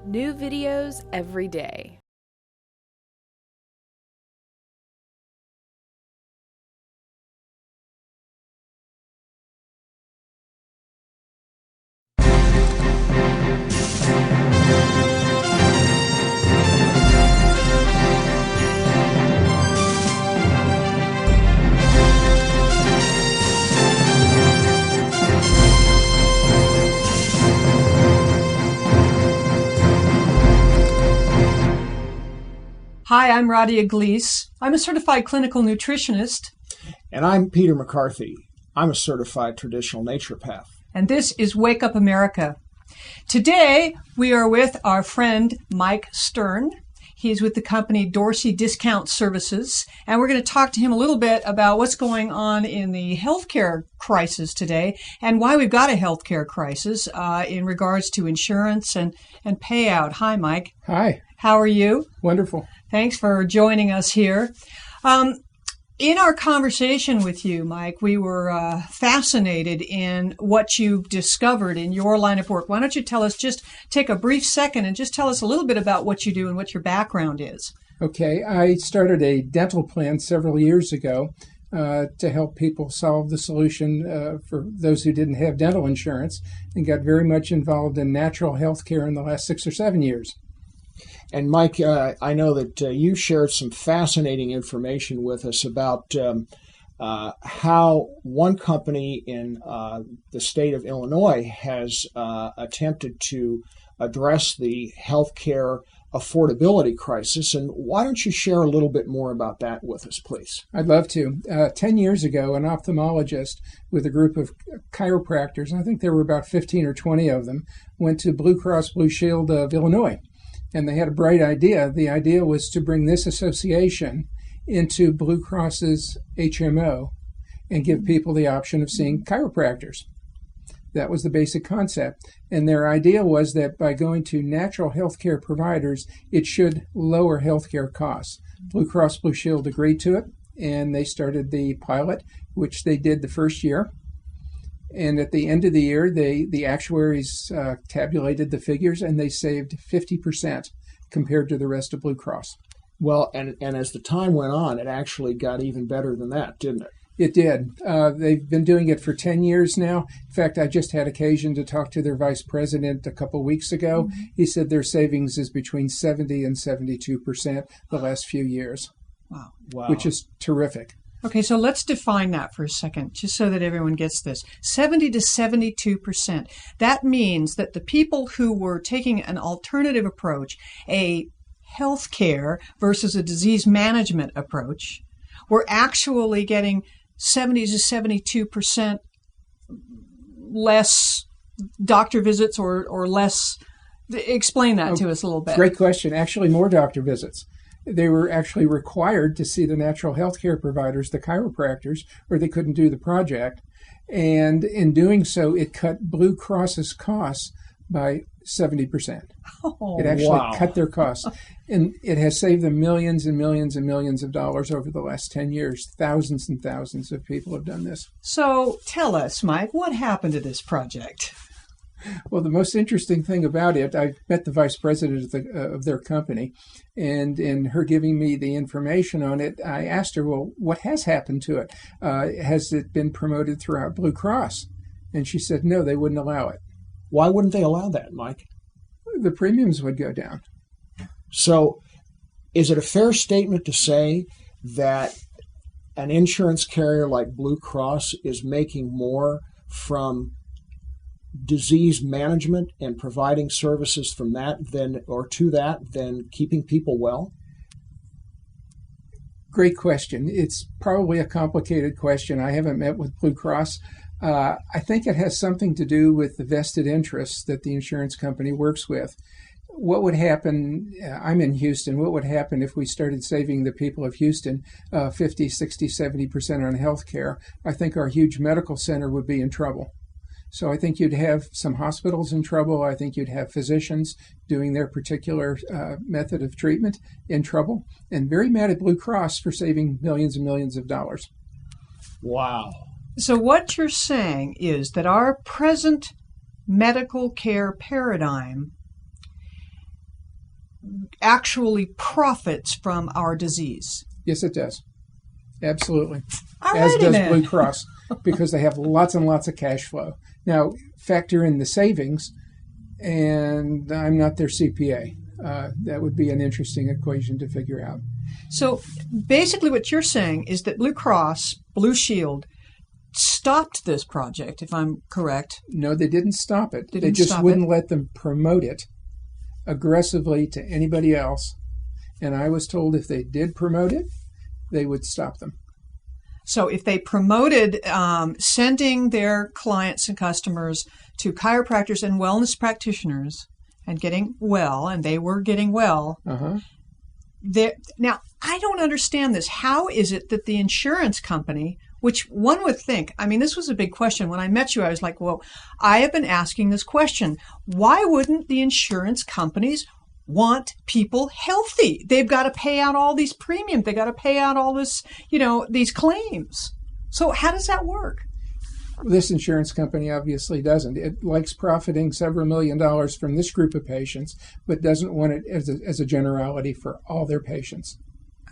New videos every day. Hi, I'm Radhia Gleis. I'm a certified clinical nutritionist. And I'm Peter McCarthy. I'm a certified traditional naturopath. And this is Wake Up America. Today, we are with our friend Mike Stern. He's with the company Dorsey Discount Services. And we're going to talk to him a little bit about what's going on in the healthcare crisis today and why we've got a healthcare crisis in regards to insurance and payout. Hi, Mike. Hi. How are you? Wonderful. Thanks for joining us here. In our conversation with you, Mike, we were fascinated in what you've discovered in your line of work. Why don't you tell us, just take a brief second and just tell us a little bit about what you do and what your background is. Okay. I started a dental plan several years ago to help people solve the solution for those who didn't have dental insurance, and got very much involved in natural health care in the last 6 or 7 years. And Mike, I know that you shared some fascinating information with us about how one company in the state of Illinois has attempted to address the healthcare affordability crisis. And why don't you share a little bit more about that with us, please? I'd love to. 10 years ago, an ophthalmologist with a group of chiropractors, and I think there were about 15 or 20 of them, went to Blue Cross Blue Shield of Illinois. And they had a bright idea. The idea was to bring this association into Blue Cross's HMO and give people the option of seeing chiropractors. That was the basic concept. And their idea was that by going to natural healthcare providers, it should lower healthcare costs. Blue Cross Blue Shield agreed to it, and they started the pilot, which they did the first year. And at the end of the year, the actuaries tabulated the figures, and they saved 50% compared to the rest of Blue Cross. Well, and as the time went on, it actually got even better than that, didn't it? It did. They've been doing it for 10 years now. In fact, I just had occasion to talk to their vice president a couple of weeks ago. Mm-hmm. He said their savings is between 70 and 72% the last few years. Wow. Which is terrific. Okay, so let's define that for a second, just so that everyone gets this. 70 to 72%. That means that the people who were taking an alternative approach, a healthcare versus a disease management approach, were actually getting 70 to 72% less doctor visits or less. Explain that to us a little bit. Great question. Actually, more doctor visits. They were actually required to see the natural health care providers, the chiropractors, or they couldn't do the project. And in doing so, it cut Blue Cross's costs by 70%. Oh, it actually cut their costs. And it has saved them millions and millions and millions of dollars over the last 10 years. Thousands and thousands of people have done this. So tell us, Mike, what happened to this project? Well, the most interesting thing about it, I met the vice president of their company, and in her giving me the information on it, I asked her, well, what has happened to it? Has it been promoted throughout Blue Cross? And she said, no, they wouldn't allow it. Why wouldn't they allow that, Mike? The premiums would go down. So is it a fair statement to say that an insurance carrier like Blue Cross is making more from disease management and providing services from that than keeping people well? Great question. It's probably a complicated question. I haven't met with Blue Cross. I think it has something to do with the vested interests that the insurance company works with. What would happen, I'm in Houston, what would happen if we started saving the people of Houston 50, 60, 70% on health care? I think our huge medical center would be in trouble. So I think you'd have some hospitals in trouble. I think you'd have physicians doing their particular method of treatment in trouble, and very mad at Blue Cross for saving millions and millions of dollars. Wow. So what you're saying is that our present medical care paradigm actually profits from our disease. Yes, it does. Absolutely. All As righty does then. Blue Cross, because they have lots and lots of cash flow. Now, factor in the savings, and I'm not their CPA. That would be an interesting equation to figure out. So basically what you're saying is that Blue Cross, Blue Shield, stopped this project, if I'm correct. No, they didn't stop it. They They didn't just stop wouldn't it. let them promote it aggressively to anybody else. And I was told if they did promote it, they would stop them. So if they promoted sending their clients and customers to chiropractors and wellness practitioners and getting well, and they were getting well, now, I don't understand this. How is it that the insurance company, which one would think, I mean, this was a big question. When I met you, I was like, well, I have been asking this question. Why wouldn't the insurance companies want people healthy? They've got to pay out all these premiums. They got to pay out all this, these claims. So how does that work? This insurance company obviously doesn't. It likes profiting several $1 million from this group of patients, but doesn't want it as a generality for all their patients.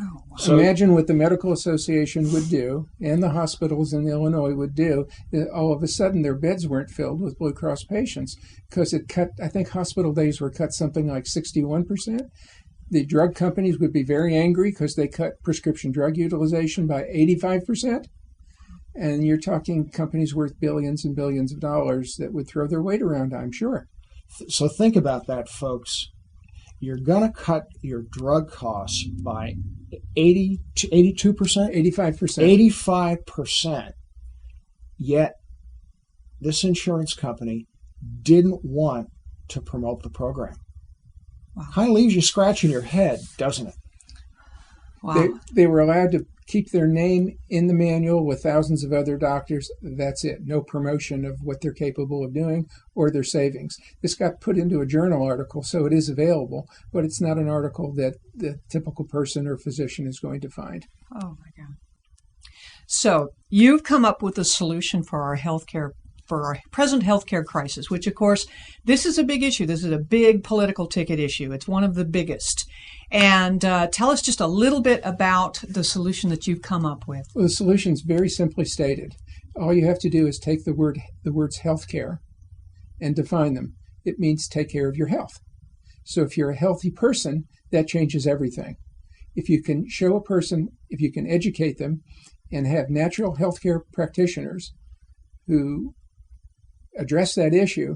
Oh, wow. So imagine what the Medical Association would do and the hospitals in Illinois would do. All of a sudden, their beds weren't filled with Blue Cross patients because I think hospital days were cut something like 61%. The drug companies would be very angry because they cut prescription drug utilization by 85%. And you're talking companies worth billions and billions of dollars that would throw their weight around, I'm sure. So think about that, folks. You're going to cut your drug costs by 82%? 85%. 85%. Yet this insurance company didn't want to promote the program. Wow. Kind of leaves you scratching your head, doesn't it? Wow. They were allowed to keep their name in the manual with thousands of other doctors. That's it. No promotion of what they're capable of doing or their savings. This got put into a journal article, so it is available, but it's not an article that the typical person or physician is going to find. Oh, my God. So you've come up with a solution for our present healthcare crisis, which, of course, this is a big issue. This is a big political ticket issue. It's one of the biggest. And tell us just a little bit about the solution that you've come up with. Well, the solution is very simply stated. All you have to do is take the words healthcare and define them. It means take care of your health. So if you're a healthy person, that changes everything. If you can show a person, if you can educate them and have natural healthcare practitioners who address that issue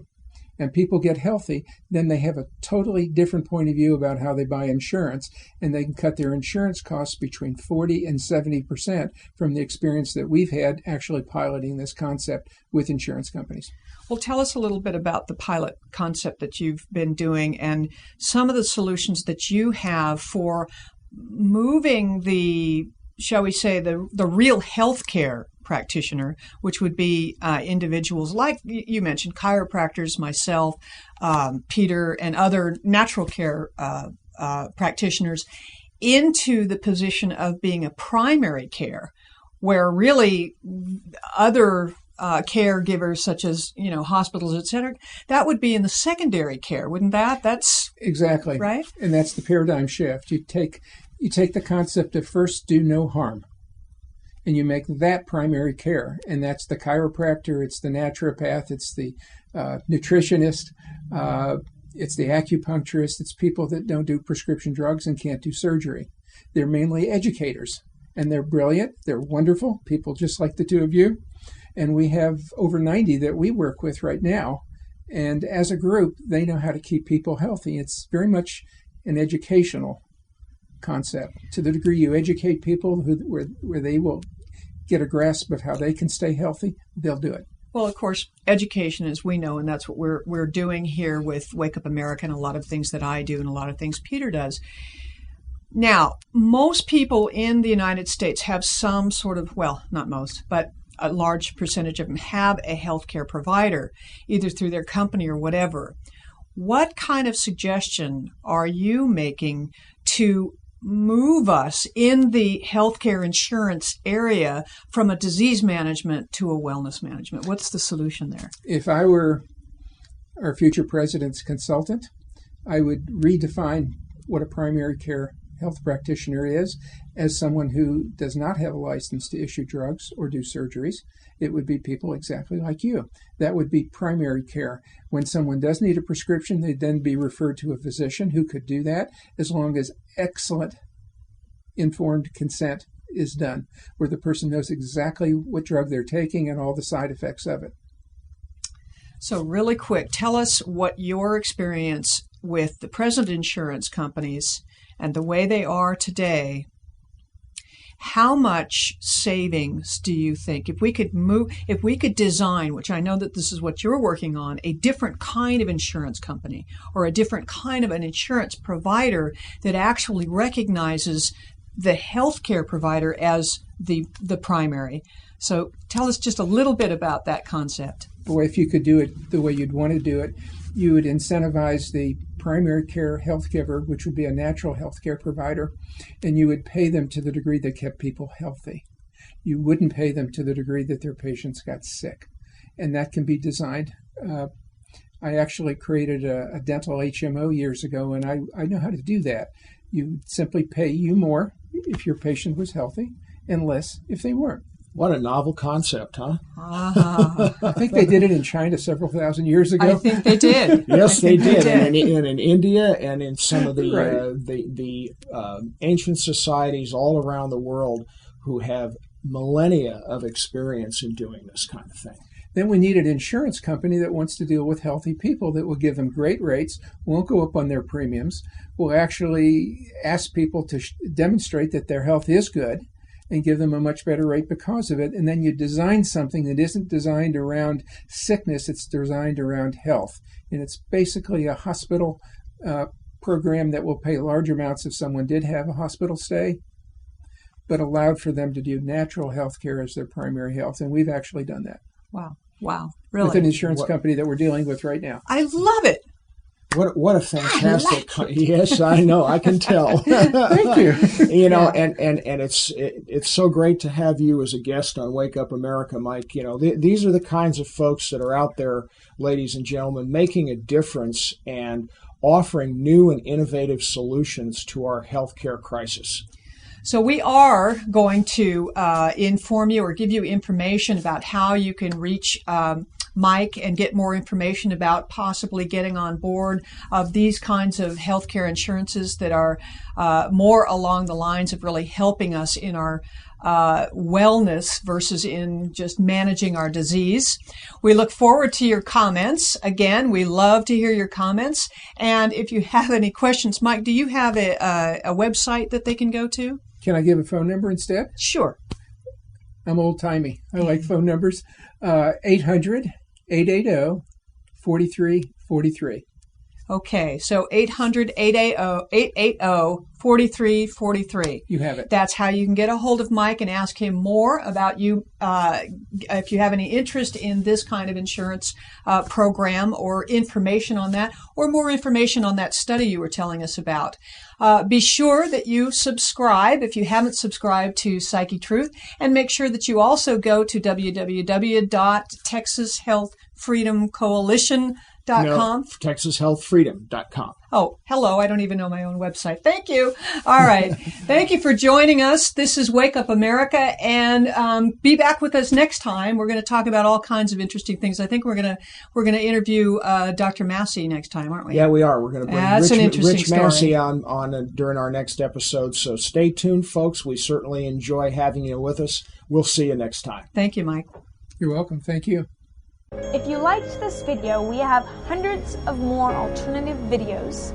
and people get healthy, then they have a totally different point of view about how they buy insurance, and they can cut their insurance costs between 40 and 70% from the experience that we've had actually piloting this concept with insurance companies. Well, tell us a little bit about the pilot concept that you've been doing and some of the solutions that you have for moving the, shall we say, the real healthcare practitioner, which would be individuals like you mentioned, chiropractors, myself, Peter, and other natural care practitioners, into the position of being a primary care, where really other caregivers such as hospitals, et cetera, that would be in the secondary care, wouldn't that? That's exactly right, and that's the paradigm shift. You take the concept of first do no harm, and you make that primary care, and that's the chiropractor, it's the naturopath, it's the nutritionist, it's the acupuncturist, it's people that don't do prescription drugs and can't do surgery. They're mainly educators, and they're brilliant, they're wonderful, people just like the two of you, and we have over 90 that we work with right now, and as a group, they know how to keep people healthy. It's very much an educational concept. To the degree you educate people where they will get a grasp of how they can stay healthy, they'll do it. Well, of course, education, as we know, and that's what we're doing here with Wake Up America and a lot of things that I do and a lot of things Peter does. Now, most people in the United States have some sort of, well, not most, but a large percentage of them have a healthcare provider, either through their company or whatever. What kind of suggestion are you making to move us in the healthcare insurance area from a disease management to a wellness management? What's the solution there? If I were our future president's consultant, I would redefine what a primary care health practitioner is as someone who does not have a license to issue drugs or do surgeries. It would be people exactly like you. That would be primary care. When someone does need a prescription, they'd then be referred to a physician who could do that as long as excellent informed consent is done, where the person knows exactly what drug they're taking and all the side effects of it. So really quick, tell us what your experience with the present insurance companies and the way they are today. How much savings do you think, if we could design, which I know that this is what you're working on, a different kind of insurance company or a different kind of an insurance provider that actually recognizes the healthcare provider as the primary. So tell us just a little bit about that concept. Boy, if you could do it the way you'd want to do it, you would incentivize the primary care health giver, which would be a natural health care provider, and you would pay them to the degree that kept people healthy. You wouldn't pay them to the degree that their patients got sick. And that can be designed. I actually created a dental HMO years ago, and I know how to do that. You simply pay you more if your patient was healthy and less if they weren't. What a novel concept, huh? I think they did it in China several thousand years ago. I think they did. Yes, they did. And in India and in some of the Right. Ancient societies all around the world who have millennia of experience in doing this kind of thing. Then we need an insurance company that wants to deal with healthy people, that will give them great rates, won't go up on their premiums, will actually ask people to demonstrate that their health is good, and give them a much better rate because of it. And then you design something that isn't designed around sickness, it's designed around health. And it's basically a hospital program that will pay large amounts if someone did have a hospital stay, but allowed for them to do natural health care as their primary health. And we've actually done that. Wow. Really? With an insurance company that we're dealing with right now. I love it. What a fantastic! Yes, I know. I can tell. Thank you. You know, and it's so great to have you as a guest on Wake Up America, Mike. You know, these are the kinds of folks that are out there, ladies and gentlemen, making a difference and offering new and innovative solutions to our healthcare crisis. So we are going to inform you or give you information about how you can reach Mike and get more information about possibly getting on board of these kinds of healthcare insurances that are more along the lines of really helping us in our wellness versus in just managing our disease. We look forward to your comments. Again, we love to hear your comments. And if you have any questions, Mike, do you have a website that they can go to? Can I give a phone number instead? Sure. I'm old-timey. I like phone numbers. 800-880-4343. Okay, so 800-880-4343. You have it. That's how you can get a hold of Mike and ask him more about you, if you have any interest in this kind of insurance program or information on that, or more information on that study you were telling us about. Be sure that you subscribe if you haven't subscribed to Psychetruth, and make sure that you also go to www.texashealthfreedomcoalition.com. No, TexasHealthFreedom.com. Oh, hello. I don't even know my own website. Thank you. All right. Thank you for joining us. This is Wake Up America, and be back with us next time. We're going to talk about all kinds of interesting things. I think we're going to interview Dr. Massey next time, aren't we? Yeah, we are. We're going to bring Rich story. Massey on during our next episode. So stay tuned, folks. We certainly enjoy having you with us. We'll see you next time. Thank you, Mike. You're welcome. Thank you. If you liked this video, we have hundreds of more alternative videos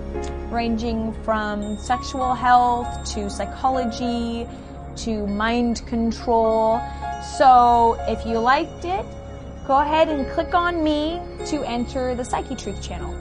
ranging from sexual health to psychology to mind control. So if you liked it, go ahead and click on me to enter the Psychetruth channel.